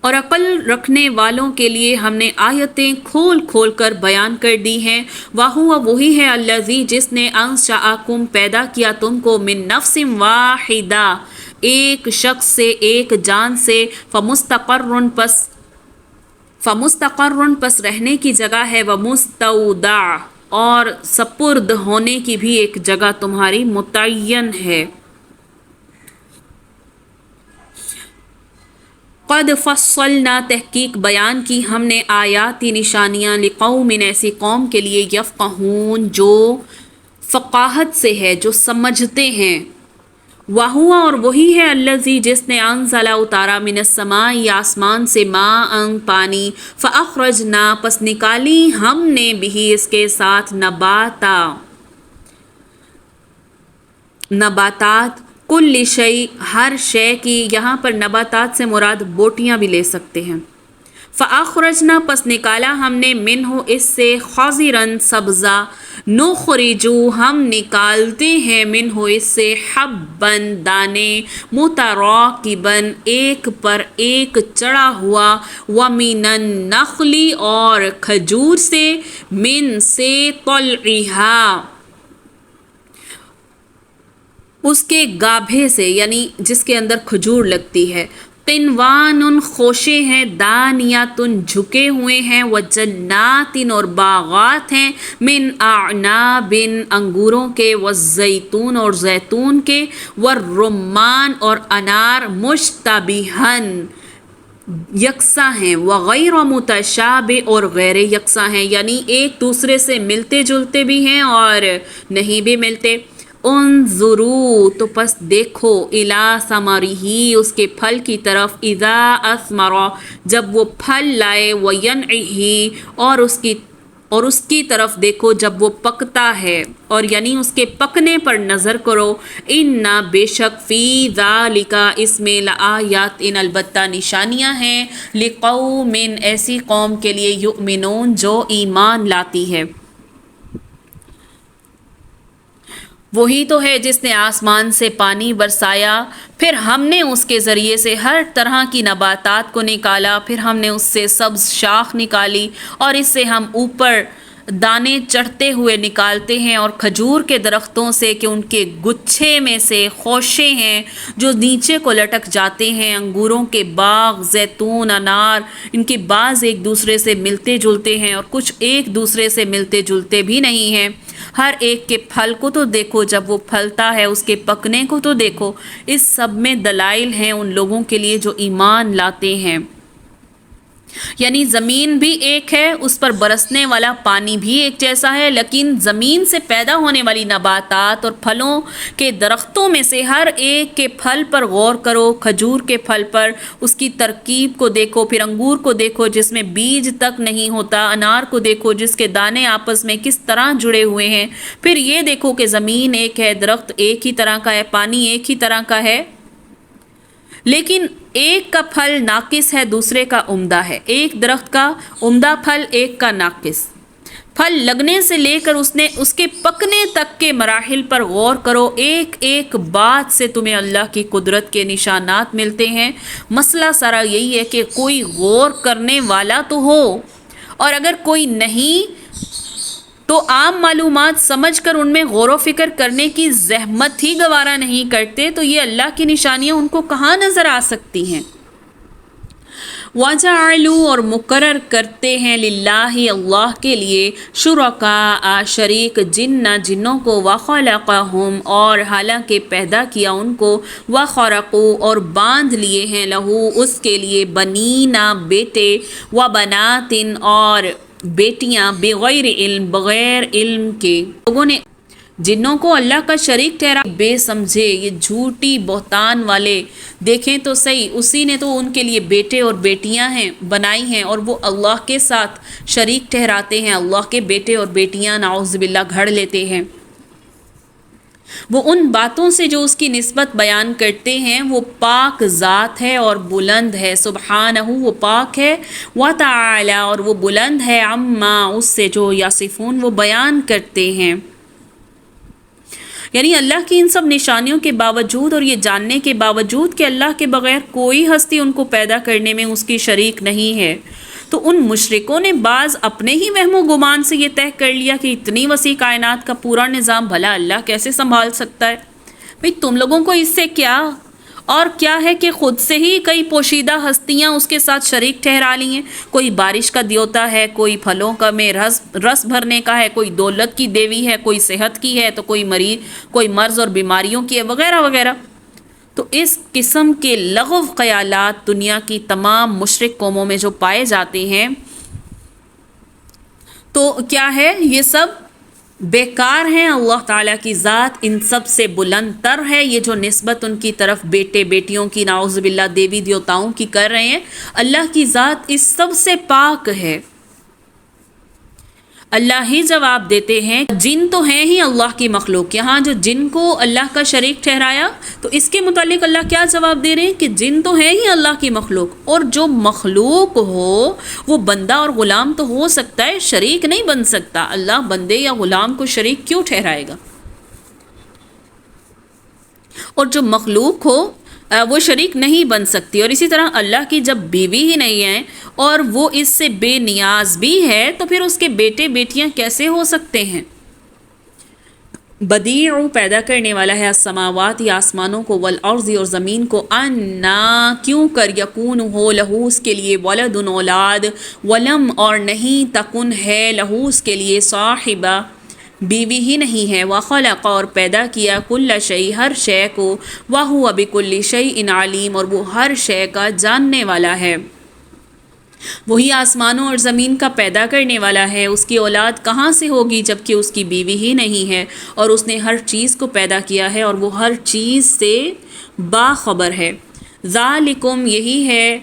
اور عقل رکھنے والوں کے لیے ہم نے آیتیں کھول کھول کر بیان کر دی ہیں۔ وَهُوَ وہی ہے الذی جس نے انشأکم پیدا کیا تم کو من نفس واحدہ ایک شخص سے ایک جان سے فمستقر پس رہنے کی جگہ ہے ومستودع اور سپرد ہونے کی بھی ایک جگہ تمہاری متعین ہے۔ قد فصلنا تحقیق بیان کی ہم نے آیاتی نشانیاں لقوم ایسی قوم کے لیے یفقہون جو فقاہت سے ہے، جو سمجھتے ہیں۔ وَهُوَ اور وہی ہے الذی جس نے انزل اتارا من السماء آسمان سے ماء پانی فاخرجنا پس نکالی ہم نے بھی اس کے ساتھ نباتات کل شیء ہر شے کی، یہاں پر نباتات سے مراد بوٹیاں بھی لے سکتے ہیں۔ فاخرجنا پس نکالا ہم نے منہ اس سے خضرا سبزہ نخرجو ہم نکالتے ہیں منہ اس سے حبا دانے متراکبا ایک پر ایک چڑھا ہوا ومن النخل اور کھجور سے من سے طلعها اس کے گابھے سے یعنی جس کے اندر کھجور لگتی ہے، قنوان خوشے ہیں، دانیات جھکے ہوئے ہیں، وجنات اور باغات ہیں، من اعناب انگوروں کے، والزیتون اور زیتون کے، والرمان اور انار، مشتبہن یکساں ہیں، وغیر متشابہ اور غیر یکساں ہیں، یعنی ایک دوسرے سے ملتے جلتے بھی ہیں اور نہیں بھی ملتے۔ انظروا تو پس دیکھو الی ثمرہ اس کے پھل کی طرف، اذا اثمر جب وہ پھل لائے، وینعہ اور اس کی طرف دیکھو جب وہ پکتا ہے، اور یعنی اس کے پکنے پر نظر کرو۔ ان بے شک فی ذالک اس میں لآیات ان البتہ نشانیاں ہیں، لقوم ایسی قوم کے لیے یؤمنون جو ایمان لاتی ہے۔ وہی تو ہے جس نے آسمان سے پانی برسایا، پھر ہم نے اس کے ذریعے سے ہر طرح کی نباتات کو نکالا، پھر ہم نے اس سے سبز شاخ نکالی اور اس سے ہم اوپر دانے چڑھتے ہوئے نکالتے ہیں، اور کھجور کے درختوں سے کہ ان کے گچھے میں سے خوشے ہیں جو نیچے کو لٹک جاتے ہیں، انگوروں کے باغ، زیتون، انار، ان کے بعض ایک دوسرے سے ملتے جلتے ہیں اور کچھ ایک دوسرے سے ملتے جلتے بھی نہیں ہیں۔ ہر ایک کے پھل کو تو دیکھو جب وہ پھلتا ہے، اس کے پکنے کو تو دیکھو، اس سب میں دلائل ہیں ان لوگوں کے لیے جو ایمان لاتے ہیں۔ یعنی زمین بھی ایک ہے، اس پر برسنے والا پانی بھی ایک جیسا ہے، لیکن زمین سے پیدا ہونے والی نباتات اور پھلوں کے درختوں میں سے ہر ایک کے پھل پر غور کرو، کھجور کے پھل پر اس کی ترکیب کو دیکھو، پھر انگور کو دیکھو جس میں بیج تک نہیں ہوتا، انار کو دیکھو جس کے دانے آپس میں کس طرح جڑے ہوئے ہیں، پھر یہ دیکھو کہ زمین ایک ہے، درخت ایک ہی طرح کا ہے، پانی ایک ہی طرح کا ہے، لیکن ایک کا پھل ناقص ہے، دوسرے کا عمدہ ہے، ایک درخت کا عمدہ پھل، ایک کا ناقص پھل۔ لگنے سے لے کر اس کے پکنے تک کے مراحل پر غور کرو، ایک ایک بات سے تمہیں اللہ کی قدرت کے نشانات ملتے ہیں۔ مسئلہ سارا یہی ہے کہ کوئی غور کرنے والا تو ہو، اور اگر کوئی نہیں تو عام معلومات سمجھ کر ان میں غور و فکر کرنے کی زحمت ہی گوارا نہیں کرتے، تو یہ اللہ کی نشانیاں ان کو کہاں نظر آ سکتی ہیں۔ وَجَعَلُوا اور مقرر کرتے ہیں للہ اللہ کے لیے شرکاء شریک جنوں کو، وَخَلَقَهُمْ اور حالانکہ پیدا کیا ان کو، وَخَرَقُوا اور باندھ لیے ہیں لہو اس کے لیے، بنینا بیٹے، وَبَنَاتٍ اور بیٹیاں، بغیر علم بغیر علم کے۔ لوگوں نے جنوں کو اللہ کا شریک ٹھہرا، بے سمجھے، یہ جھوٹی بہتان والے، دیکھیں تو صحیح، اسی نے تو ان کے لیے بیٹے اور بیٹیاں ہیں بنائی ہیں، اور وہ اللہ کے ساتھ شریک ٹھہراتے ہیں، اللہ کے بیٹے اور بیٹیاں نعوذ باللہ گھڑ لیتے ہیں۔ وہ ان باتوں سے جو اس کی نسبت بیان کرتے ہیں، وہ پاک ذات ہے اور بلند ہے، سبحانہ وہ پاک ہے، وتعالی اور وہ بلند ہے، عما اس سے جو یصفون وہ بیان کرتے ہیں۔ یعنی اللہ کی ان سب نشانیوں کے باوجود اور یہ جاننے کے باوجود کہ اللہ کے بغیر کوئی ہستی ان کو پیدا کرنے میں اس کی شریک نہیں ہے، تو ان مشرکوں نے بعض اپنے ہی وہم و گمان سے یہ طے کر لیا کہ اتنی وسیع کائنات کا پورا نظام بھلا اللہ کیسے سنبھال سکتا ہے۔ بھئی تم لوگوں کو اس سے کیا، اور کیا ہے کہ خود سے ہی کئی پوشیدہ ہستیاں اس کے ساتھ شریک ٹھہرا لی ہیں، کوئی بارش کا دیوتا ہے، کوئی پھلوں کا میں رس بھرنے کا ہے، کوئی دولت کی دیوی ہے، کوئی صحت کی ہے، تو کوئی مرض اور بیماریوں کی ہے، وغیرہ وغیرہ۔ تو اس قسم کے لغو خیالات دنیا کی تمام مشرک قوموں میں جو پائے جاتے ہیں، تو کیا ہے، یہ سب بیکار ہیں۔ اللہ تعالیٰ کی ذات ان سب سے بلند تر ہے۔ یہ جو نسبت ان کی طرف بیٹے بیٹیوں کی، نعوذ باللہ دیوی دیوتاؤں کی کر رہے ہیں، اللہ کی ذات اس سب سے پاک ہے۔ اللہ ہی جواب دیتے ہیں، جن تو ہیں ہی اللہ کی مخلوق۔ یہاں جو جن کو اللہ کا شریک ٹھہرایا، تو اس کے متعلق اللہ کیا جواب دے رہے ہیں کہ جن تو ہیں ہی اللہ کی مخلوق، اور جو مخلوق ہو وہ بندہ اور غلام تو ہو سکتا ہے، شریک نہیں بن سکتا۔ اللہ بندے یا غلام کو شریک کیوں ٹھہرائے گا؟ اور جو مخلوق ہو وہ شریک نہیں بن سکتی۔ اور اسی طرح اللہ کی جب بیوی ہی نہیں ہے اور وہ اس سے بے نیاز بھی ہے، تو پھر اس کے بیٹے بیٹیاں کیسے ہو سکتے ہیں؟ بدیع پیدا کرنے والا ہے، السماوات یا آسمانوں کو، والارض اور زمین کو، انا کیوں کر، یکون ہو لہو اس کے لیے، ولد اولاد، ولم اور نہیں، تکن ہے لہو اس کے لیے، صاحبہ بیوی ہی نہیں ہے، وخلق اور پیدا کیا، کل شیء ہر شے کو، وہو بکل شیء علیم اور وہ ہر شے کا جاننے والا ہے۔ وہی آسمانوں اور زمین کا پیدا کرنے والا ہے، اس کی اولاد کہاں سے ہوگی جبکہ اس کی بیوی ہی نہیں ہے، اور اس نے ہر چیز کو پیدا کیا ہے اور وہ ہر چیز سے باخبر ہے۔ ذالکم یہی ہے،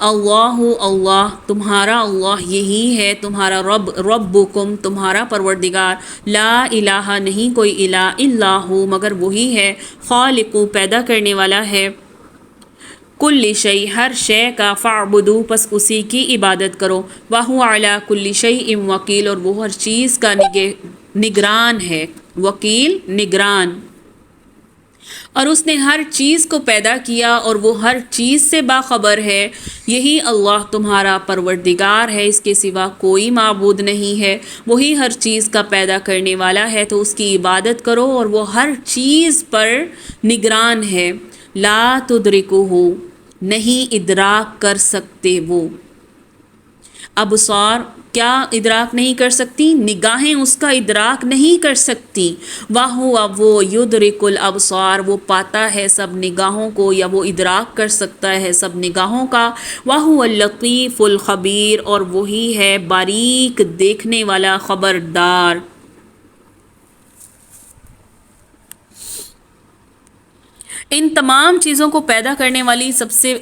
اللہ اللہ تمہارا، اللہ یہی ہے تمہارا رب، ربکم تمہارا پروردگار، لا الہ نہیں کوئی الہ الا ہو مگر وہی ہے، خالق پیدا کرنے والا ہے، کل شیء ہر شے کا، فاعبدو پس اسی کی عبادت کرو، وہو علی کل شیء وکیل اور وہ ہر چیز کا نگران ہے، وکیل نگران۔ اور اس نے ہر چیز کو پیدا کیا اور وہ ہر چیز سے باخبر ہے، یہی اللہ تمہارا پروردگار ہے، اس کے سوا کوئی معبود نہیں ہے، وہی ہر چیز کا پیدا کرنے والا ہے، تو اس کی عبادت کرو اور وہ ہر چیز پر نگران ہے۔ لا تدرکہ نہیں ادراک کر سکتے وہ، ابصار کیا ادراک نہیں کر سکتی؟ نگاہیں اس کا ادراک نہیں کر سکتی، وَهُوَ وہ یدرک الابصار وہ پاتا ہے سب نگاہوں کو، یا وہ ادراک کر سکتا ہے سب نگاہوں کا، وَهُوَ اللطیف الخبیر اور وہی ہے باریک دیکھنے والا خبردار۔ ان تمام چیزوں کو پیدا کرنے والی سب سے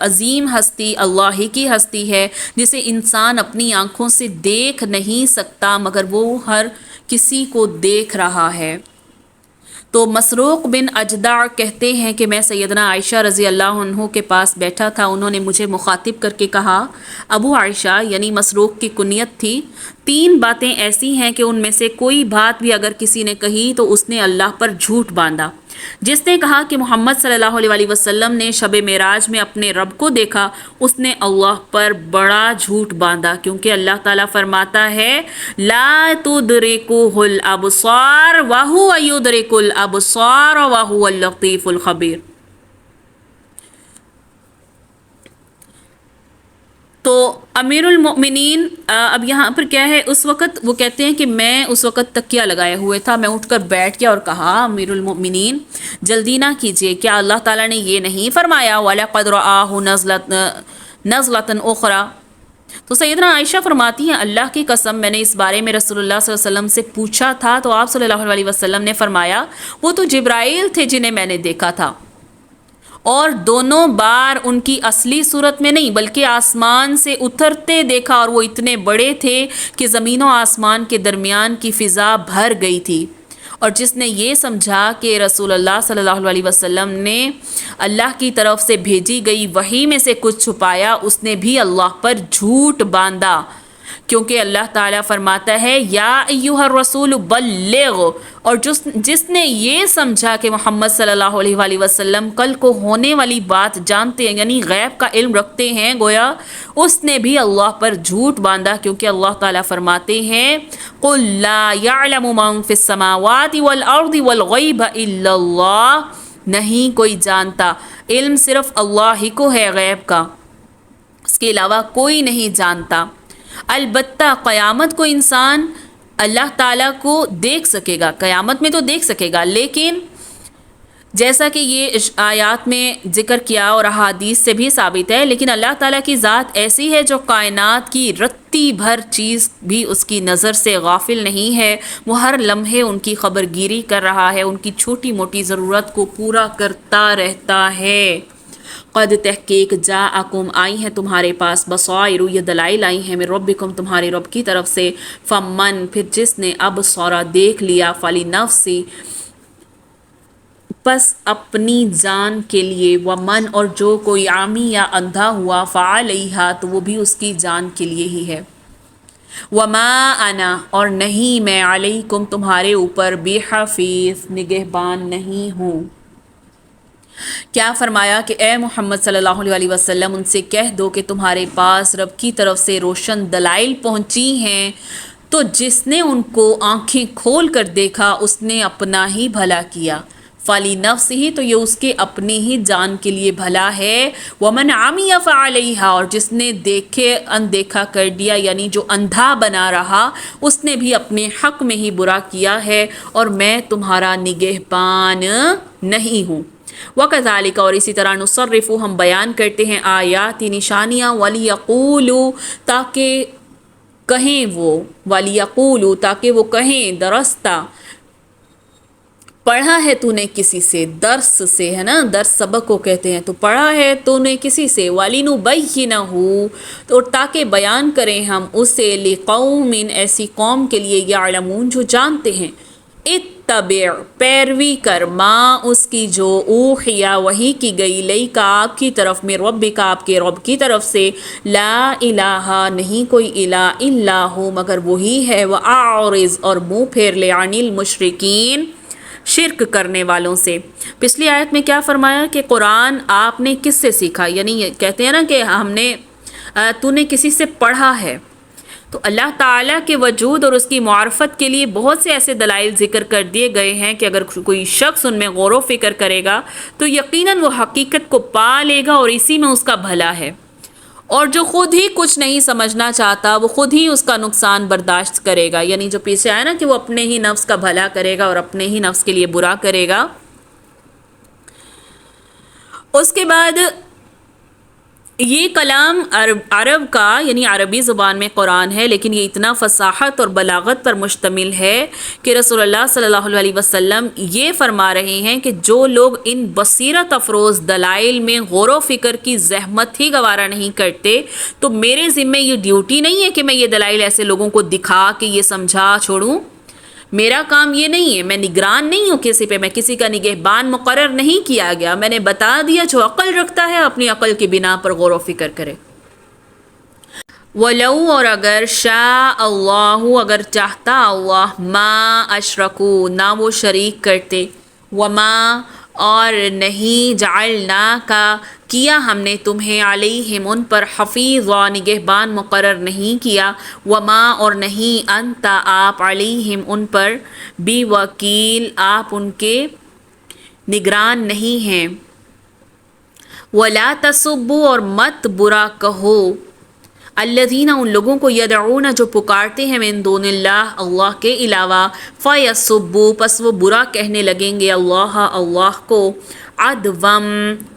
عظیم ہستی اللہ ہی کی ہستی ہے، جسے انسان اپنی آنکھوں سے دیکھ نہیں سکتا مگر وہ ہر کسی کو دیکھ رہا ہے۔ تو مسروق بن اجدع کہتے ہیں کہ میں سیدنا عائشہ رضی اللہ عنہ کے پاس بیٹھا تھا، انہوں نے مجھے مخاطب کر کے کہا، ابو عائشہ یعنی مسروق کی کنیت تھی، 3 باتیں ایسی ہیں کہ ان میں سے کوئی بات بھی اگر کسی نے کہی تو اس نے اللہ پر جھوٹ باندھا۔ جس نے کہا کہ محمد صلی اللہ علیہ وسلم نے شب معراج میں اپنے رب کو دیکھا، اس نے اللہ پر بڑا جھوٹ باندھا، کیونکہ اللہ تعالیٰ فرماتا ہے لا تدرکہ الابصار وہو یدرک الابصار وہو اللطیف الخبیر۔ تو امیر المؤمنین اب یہاں پر کیا ہے، اس وقت وہ کہتے ہیں کہ میں اس وقت تکیہ لگائے ہوئے تھا، میں اٹھ کر بیٹھ گیا اور کہا، امیر المؤمنین جلدی نہ کیجیے، کیا اللہ تعالیٰ نے یہ نہیں فرمایا وَلَقَدْ رَآهُ نَزْلَةً أُخْرَى؟ تو سیدنا عائشہ فرماتی ہیں اللہ کی قسم میں نے اس بارے میں رسول اللہ صلی اللہ علیہ وسلم سے پوچھا تھا، تو آپ صلی اللہ علیہ وسلم نے فرمایا وہ تو جبرائیل تھے جنہیں میں نے دیکھا تھا، اور دونوں بار ان کی اصلی صورت میں نہیں بلکہ آسمان سے اترتے دیکھا، اور وہ اتنے بڑے تھے کہ زمین و آسمان کے درمیان کی فضا بھر گئی تھی۔ اور جس نے یہ سمجھا کہ رسول اللہ صلی اللہ علیہ وسلم نے اللہ کی طرف سے بھیجی گئی وحی میں سے کچھ چھپایا، اس نے بھی اللہ پر جھوٹ باندھا، کیونکہ اللہ تعالیٰ فرماتا ہے یا ایھا الرسول بلغ، اور جس نے یہ سمجھا کہ محمد صلی اللہ علیہ وآلہ وسلم کل کو ہونے والی بات جانتے ہیں، یعنی غیب کا علم رکھتے ہیں، گویا اس نے بھی اللہ پر جھوٹ باندھا، کیونکہ اللہ تعالیٰ فرماتے ہیں قل لا يعلم من في السماوات والارض والغیب الا اللہ، نہیں کوئی جانتا، علم صرف اللہ ہی کو ہے غیب کا، اس کے علاوہ کوئی نہیں جانتا۔ البتہ قیامت کو انسان اللہ تعالیٰ کو دیکھ سکے گا، قیامت میں تو دیکھ سکے گا، لیکن جیسا کہ یہ آیات میں ذکر کیا اور احادیث سے بھی ثابت ہے، لیکن اللہ تعالیٰ کی ذات ایسی ہے جو کائنات کی رتی بھر چیز بھی اس کی نظر سے غافل نہیں ہے، وہ ہر لمحے ان کی خبر گیری کر رہا ہے، ان کی چھوٹی موٹی ضرورت کو پورا کرتا رہتا ہے۔ قد تحقیق جاءکم، آئی ہیں تمہارے پاس، بصائر، یہ دلائل آئی ہیں، من ربکم، تمہارے رب کی طرف سے، فمن، پھر جس نے ابصر، دیکھ لیا، فلنفسی، پس اپنی جان کے لیے، ومن، اور جو کوئی عامی یا اندھا ہوا، فعلیہا، تو وہ بھی اس کی جان کے لیے ہی ہے۔ وما انا، اور نہیں میں، علیکم، تمہارے اوپر، بحفیظ، نگہبان نہیں ہوں۔ کیا فرمایا کہ اے محمد صلی اللہ علیہ وسلم ان سے کہہ دو کہ تمہارے پاس رب کی طرف سے روشن دلائل پہنچی ہیں، تو جس نے ان کو آنکھیں کھول کر دیکھا اس نے اپنا ہی بھلا کیا، فلی نفس ہی، تو یہ اس کے اپنی ہی جان کے لیے بھلا ہے، ومن عمی فعلیہا، اور جس نے دیکھے اندیکھا کر دیا، یعنی جو اندھا بنا رہا، اس نے بھی اپنے حق میں ہی برا کیا ہے، اور میں تمہارا نگہبان نہیں ہوں۔ وَكَذَلِكَ، اور اسی طرح، نصرف، ہم بیان کرتے ہیں آیات، نشانیاں، وَلِيَقُولُوا، تاکہ کہیں وہ، وَلِيَقُولُوا، تاکہ وہ کہیں، درستہ، پڑھا ہے تو نے کسی سے، درس سے ہے نا، درس سبق کو کہتے ہیں، تو پڑھا ہے تو نے کسی سے، وَلِنُبَيِّنَهُ، تو تاکہ بیان کریں ہم اسے، لِقَوْمٍ، ایسی قوم کے لیے، يَعْلَمُونَ، جو جانتے ہیں، اتبع، پیروی کر، ما، اس کی جو، اوحیا، وحی کی گئی، لئی کا، آپ کی طرف، میں ربک، آپ کے رب کی طرف سے، لا الہ، نہیں کوئی الہ، الا ہو، مگر وہی ہے، وَأَعْرِضْ، اور منہ پھیر لے، عن المشرکین، شرک کرنے والوں سے۔ پچھلی آیت میں کیا فرمایا کہ قرآن آپ نے کس سے سیکھا، یعنی کہتے ہیں نا کہ ہم نے، تو نے کسی سے پڑھا ہے، تو اللہ تعالیٰ کے وجود اور اس کی معرفت کے لیے بہت سے ایسے دلائل ذکر کر دیے گئے ہیں کہ اگر کوئی شخص ان میں غور و فکر کرے گا تو یقیناً وہ حقیقت کو پا لے گا، اور اسی میں اس کا بھلا ہے، اور جو خود ہی کچھ نہیں سمجھنا چاہتا وہ خود ہی اس کا نقصان برداشت کرے گا، یعنی جو پیچھے آیا نا کہ وہ اپنے ہی نفس کا بھلا کرے گا اور اپنے ہی نفس کے لیے برا کرے گا۔ اس کے بعد یہ کلام عرب کا، یعنی عربی زبان میں قرآن ہے، لیکن یہ اتنا فصاحت اور بلاغت پر مشتمل ہے کہ رسول اللہ صلی اللہ علیہ وسلم یہ فرما رہے ہیں کہ جو لوگ ان بصیرت افروز دلائل میں غور و فکر کی زحمت ہی گوارا نہیں کرتے، تو میرے ذمے یہ ڈیوٹی نہیں ہے کہ میں یہ دلائل ایسے لوگوں کو دکھا کے یہ سمجھا چھوڑوں، میرا کام یہ نہیں ہے، میں نگران نہیں ہوں کسی پہ، میں کسی کا نگہبان مقرر نہیں کیا گیا، میں نے بتا دیا جو عقل رکھتا ہے اپنی عقل کی بنا پر غور و فکر کرے۔ وَلَوْ، اور اگر، شاء اللہ، اگر چاہتا اللہ، ما اشرکو، نہ وہ شریک کرتے، وما، اور نہیں، جعلنا کا، کیا ہم نے تمہیں، علیہم، ان پر، حفیظا، نگہبان مقرر نہیں کیا، وما، اور نہیں، انت، آپ، علیہم، ان پر، بی وکیل، آپ ان کے نگران نہیں ہیں، ولا تسبوا، اور مت برا کہو، الذین، ان لوگوں کو، یدعون، جو پکارتے ہیں، من دون اللہ، اللہ کے علاوہ، فیسبوا، پس وہ برا کہنے لگیں گے، اللہ کو، عدوم،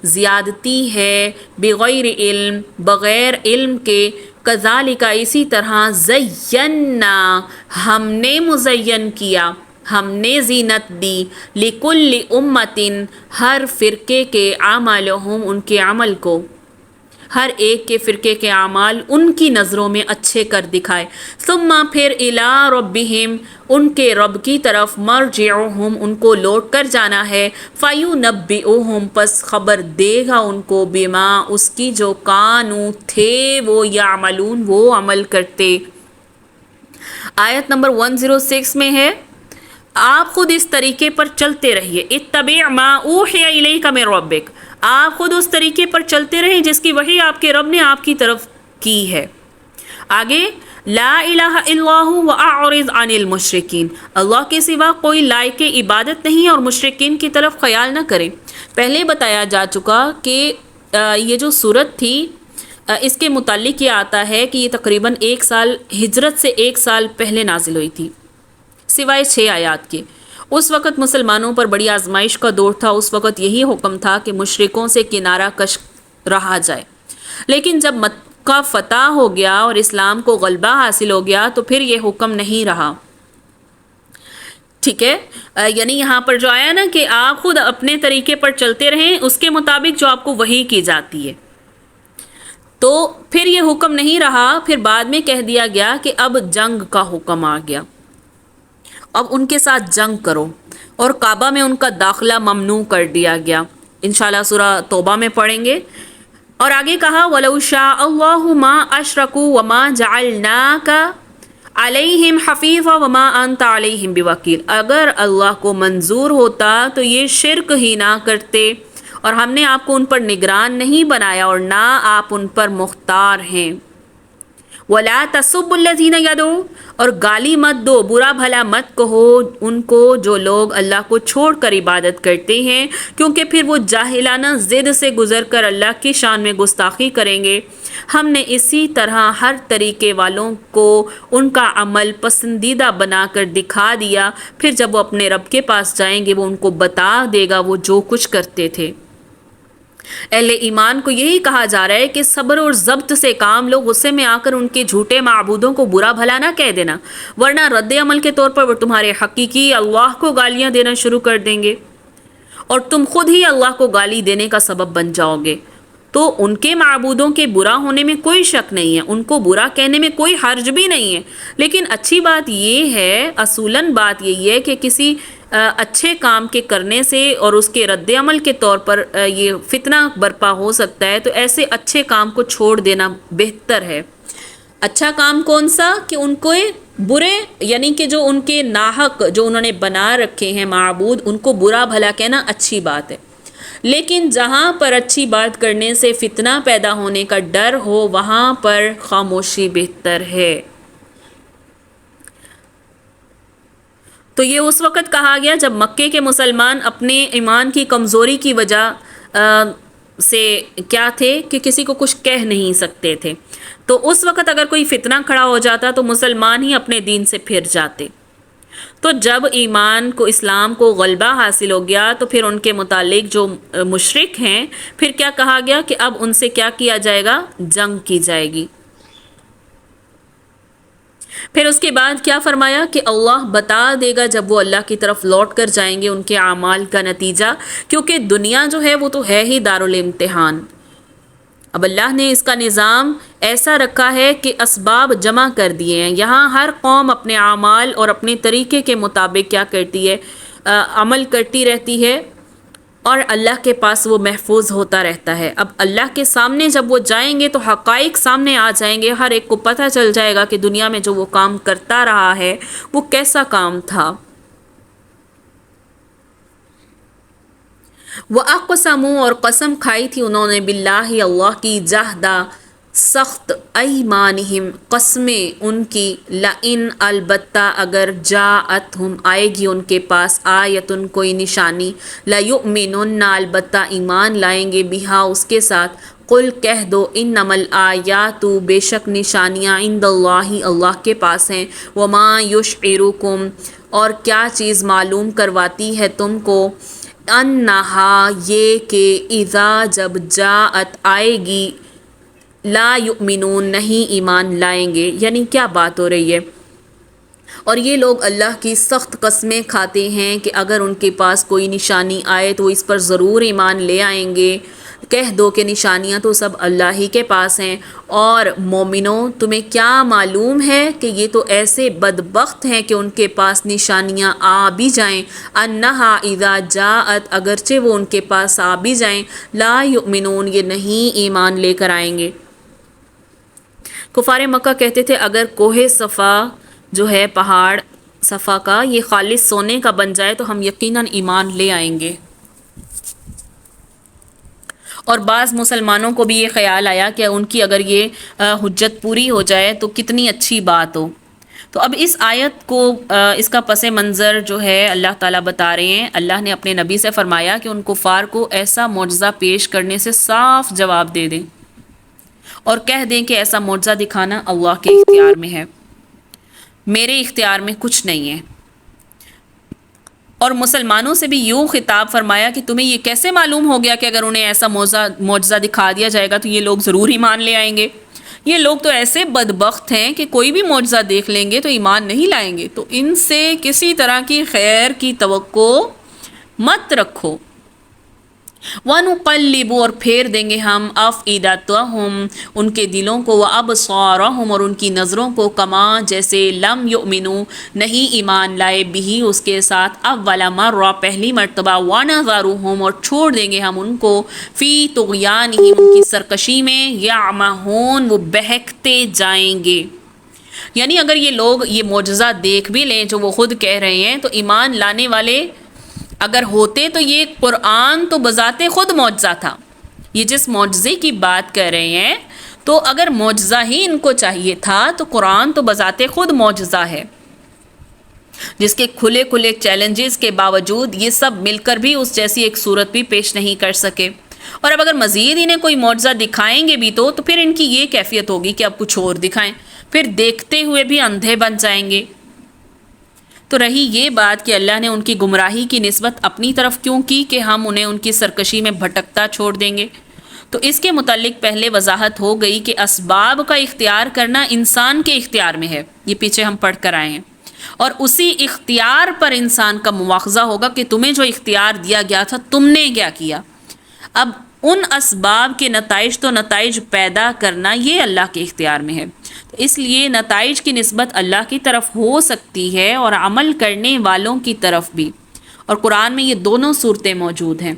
زیادتی ہے، بغیر علم، بغیر علم کے، کذالک، اسی طرح، زینا، ہم نے مزین کیا، ہم نے زینت دی، لکل امت، ہر فرقے کے، عملہم، ان کے عمل کو، ہر ایک کے فرقے کے اعمال ان کی نظروں میں اچھے کر دکھائے، ثم، پھر، الی ربہم، ان کے رب کی طرف، مرجعہم، ان کو لوٹ کر جانا ہے، فینبئہم، پس خبر دے گا ان کو، بما، اس کی جو، کانوا، تھے وہ، یعملون، وہ عمل کرتے۔ آیت نمبر 106 میں ہے آپ خود اس طریقے پر چلتے رہیے، اتبع ما اوحی الیک من ربک، آپ خود اس طریقے پر چلتے رہیں جس کی وحی آپ کے رب نے آپ کی طرف کی ہے۔ آگے لا الہ الا اللہ واعرض عن المشرکین، اللہ کے سوا کوئی لائق عبادت نہیں اور مشرکین کی طرف خیال نہ کریں۔ پہلے بتایا جا چکا کہ یہ جو صورت تھی اس کے متعلق یہ آتا ہے کہ یہ تقریباً 1 سال ہجرت سے 1 سال پہلے نازل ہوئی تھی، سوائے 6 آیات کے۔ اس وقت مسلمانوں پر بڑی آزمائش کا دور تھا، اس وقت یہی حکم تھا کہ مشرکوں سے کنارہ کش رہا جائے۔ لیکن جب مکہ فتح ہو گیا اور اسلام کو غلبہ حاصل ہو گیا تو پھر یہ حکم نہیں رہا، ٹھیک ہے۔ یعنی یہاں پر جو آیا نا کہ آپ خود اپنے طریقے پر چلتے رہیں اس کے مطابق جو آپ کو وحی کی جاتی ہے، تو پھر یہ حکم نہیں رہا۔ پھر بعد میں کہہ دیا گیا کہ اب جنگ کا حکم آ گیا، اب ان کے ساتھ جنگ کرو، اور کعبہ میں ان کا داخلہ ممنوع کر دیا گیا۔ انشاءاللہ سورہ توبہ میں پڑھیں گے۔ اور آگے کہا وَلَوْ شَاءَ اللَّهُ مَا أَشْرَكُوا وَمَا جَعَلْنَاكَ عَلَيْهِمْ حَفِيظًا وَمَا أَنْتَ عَلَيْهِمْ بِوَكِيلٍ، اگر اللہ کو منظور ہوتا تو یہ شرک ہی نہ کرتے، اور ہم نے آپ کو ان پر نگران نہیں بنایا اور نہ آپ ان پر مختار ہیں۔ وَلَا تَسُبُّوا الَّذِينَ يَدْعُونَ، اور گالی مت دو، برا بھلا مت کہو ان کو جو لوگ اللہ کو چھوڑ کر عبادت کرتے ہیں، کیونکہ پھر وہ جاہلانہ ضد سے گزر کر اللہ کی شان میں گستاخی کریں گے۔ ہم نے اسی طرح ہر طریقے والوں کو ان کا عمل پسندیدہ بنا کر دکھا دیا، پھر جب وہ اپنے رب کے پاس جائیں گے وہ ان کو بتا دے گا وہ جو کچھ کرتے تھے۔ اہل ایمان کو یہی کہا جا رہا ہے کہ صبر اور ضبط سے کام لو، غصے میں آ کر ان کے جھوٹے معبودوں کو برا بھلا نہ کہہ دینا، ورنہ رد عمل کے طور پر وہ تمہارے حقیقی اللہ کو گالیاں دینا شروع کر دیں گے اور تم خود ہی اللہ کو گالی دینے کا سبب بن جاؤ گے۔ تو ان کے معبودوں کے برا ہونے میں کوئی شک نہیں ہے، ان کو برا کہنے میں کوئی حرج بھی نہیں ہے، لیکن اچھی بات یہ ہے، اصولاً بات یہی ہے کہ کسی اچھے کام کے کرنے سے اور اس کے رد عمل کے طور پر یہ فتنہ برپا ہو سکتا ہے، تو ایسے اچھے کام کو چھوڑ دینا بہتر ہے۔ اچھا کام کون سا؟ کہ ان کو برے، یعنی کہ جو ان کے ناحق جو انہوں نے بنا رکھے ہیں معبود، ان کو برا بھلا کہنا اچھی بات ہے، لیکن جہاں پر اچھی بات کرنے سے فتنہ پیدا ہونے کا ڈر ہو وہاں پر خاموشی بہتر ہے۔ تو یہ اس وقت کہا گیا جب مکے کے مسلمان اپنے ایمان کی کمزوری کی وجہ سے کیا تھے کہ کسی کو کچھ کہہ نہیں سکتے تھے، تو اس وقت اگر کوئی فتنہ کھڑا ہو جاتا تو مسلمان ہی اپنے دین سے پھر جاتے۔ تو جب ایمان کو، اسلام کو غلبہ حاصل ہو گیا تو پھر ان کے متعلق جو مشرک ہیں پھر کیا کہا گیا کہ اب ان سے کیا کیا جائے گا؟ جنگ کی جائے گی۔ پھر اس کے بعد کیا فرمایا کہ اللہ بتا دے گا جب وہ اللہ کی طرف لوٹ کر جائیں گے ان کے اعمال کا نتیجہ، کیونکہ دنیا جو ہے وہ تو ہے ہی دارالامتحان۔ اب اللہ نے اس کا نظام ایسا رکھا ہے کہ اسباب جمع کر دیے ہیں، یہاں ہر قوم اپنے اعمال اور اپنے طریقے کے مطابق کیا کرتی ہے؟ عمل کرتی رہتی ہے، اور اللہ کے پاس وہ محفوظ ہوتا رہتا ہے۔ اب اللہ کے سامنے جب وہ جائیں گے تو حقائق سامنے آ جائیں گے، ہر ایک کو پتہ چل جائے گا کہ دنیا میں جو وہ کام کرتا رہا ہے وہ کیسا کام تھا۔ وَأَقْسَمُوا، اور قسم کھائی تھی انہوں نے، باللہ اللہ کی، جہدہ سخت، ایمانہم قسمیں ان کی، لئن البتہ اگر جاءتہم آئے گی ان کے پاس، آیتن کوئی نشانی، لیؤمنن البتہ ایمان لائیں گے، بہا اس کے ساتھ، قل کہہ دو، انما الآیات بے شک نشانیاں، عند اللہ اللہ کے پاس ہیں، وما یشعرکم اور کیا چیز معلوم کرواتی ہے تم کو، انہا یہ کہ اذا جب جاءت آئے گی، لا یؤمنون نہیں ایمان لائیں گے۔ یعنی کیا بات ہو رہی ہے؟ اور یہ لوگ اللہ کی سخت قسمیں کھاتے ہیں کہ اگر ان کے پاس کوئی نشانی آئے تو اس پر ضرور ایمان لے آئیں گے۔ کہہ دو کہ نشانیاں تو سب اللہ ہی کے پاس ہیں، اور مومنوں تمہیں کیا معلوم ہے کہ یہ تو ایسے بدبخت ہیں کہ ان کے پاس نشانیاں آ بھی جائیں، انہا اذا جاءت اگرچہ وہ ان کے پاس آ بھی جائیں، لا یؤمنون یہ نہیں ایمان لے کر آئیں گے۔ کفار مکہ کہتے تھے اگر کوہ صفا جو ہے پہاڑ صفا کا یہ خالص سونے کا بن جائے تو ہم یقیناً ایمان لے آئیں گے۔ اور بعض مسلمانوں کو بھی یہ خیال آیا کہ ان کی اگر یہ حجت پوری ہو جائے تو کتنی اچھی بات ہو۔ تو اب اس آیت کو اس کا پس منظر جو ہے اللہ تعالیٰ بتا رہے ہیں۔ اللہ نے اپنے نبی سے فرمایا کہ ان کفار کو ایسا معجزہ پیش کرنے سے صاف جواب دے دیں اور کہہ دیں کہ ایسا معجزہ دکھانا اللہ کے اختیار میں ہے، میرے اختیار میں کچھ نہیں ہے۔ اور مسلمانوں سے بھی یوں خطاب فرمایا کہ تمہیں یہ کیسے معلوم ہو گیا کہ اگر انہیں ایسا معجزہ دکھا دیا جائے گا تو یہ لوگ ضرور ایمان لے آئیں گے؟ یہ لوگ تو ایسے بدبخت ہیں کہ کوئی بھی معجزہ دیکھ لیں گے تو ایمان نہیں لائیں گے، تو ان سے کسی طرح کی خیر کی توقع مت رکھو۔ وَنُقَلِّبُ اور پھیر دیں گے ہم أَفْئِدَتَهُمْ ان کے دلوں کو، وَأَبْصَارَهُمْ اور ان کی نظروں کو، کما جیسے لم یؤمنوا نہیں ایمان لائے بھی اس کے ساتھ اول مرہ پہلی مرتبہ، وَنَذَرُهُمْ اور چھوڑ دیں گے ہم ان کو فی طغیانہم ان کی سرکشی میں، یعمہون وہ بہکتے جائیں گے۔ یعنی اگر یہ لوگ یہ معجزہ دیکھ بھی لیں جو وہ خود کہہ رہے ہیں تو ایمان لانے والے اگر ہوتے تو یہ قرآن تو بذات خود معجزہ تھا، یہ جس معجزے کی بات کر رہے ہیں تو اگر معجزہ ہی ان کو چاہیے تھا تو قرآن تو بذات خود معجزہ ہے، جس کے کھلے کھلے چیلنجز کے باوجود یہ سب مل کر بھی اس جیسی ایک صورت بھی پیش نہیں کر سکے۔ اور اب اگر مزید انہیں کوئی معجزہ دکھائیں گے بھی تو پھر ان کی یہ کیفیت ہوگی کہ اب کچھ اور دکھائیں، پھر دیکھتے ہوئے بھی اندھے بن جائیں گے۔ تو رہی یہ بات کہ اللہ نے ان کی گمراہی کی نسبت اپنی طرف کیوں کی کہ ہم انہیں ان کی سرکشی میں بھٹکتا چھوڑ دیں گے، تو اس کے متعلق پہلے وضاحت ہو گئی کہ اسباب کا اختیار کرنا انسان کے اختیار میں ہے، یہ پیچھے ہم پڑھ کر آئے ہیں، اور اسی اختیار پر انسان کا مواخذہ ہوگا کہ تمہیں جو اختیار دیا گیا تھا تم نے کیا کیا۔ اب ان اسباب کے نتائج تو نتائج پیدا کرنا یہ اللہ کے اختیار میں ہے، تو اس لیے نتائج کی نسبت اللہ کی طرف ہو سکتی ہے اور عمل کرنے والوں کی طرف بھی، اور قرآن میں یہ دونوں صورتیں موجود ہیں۔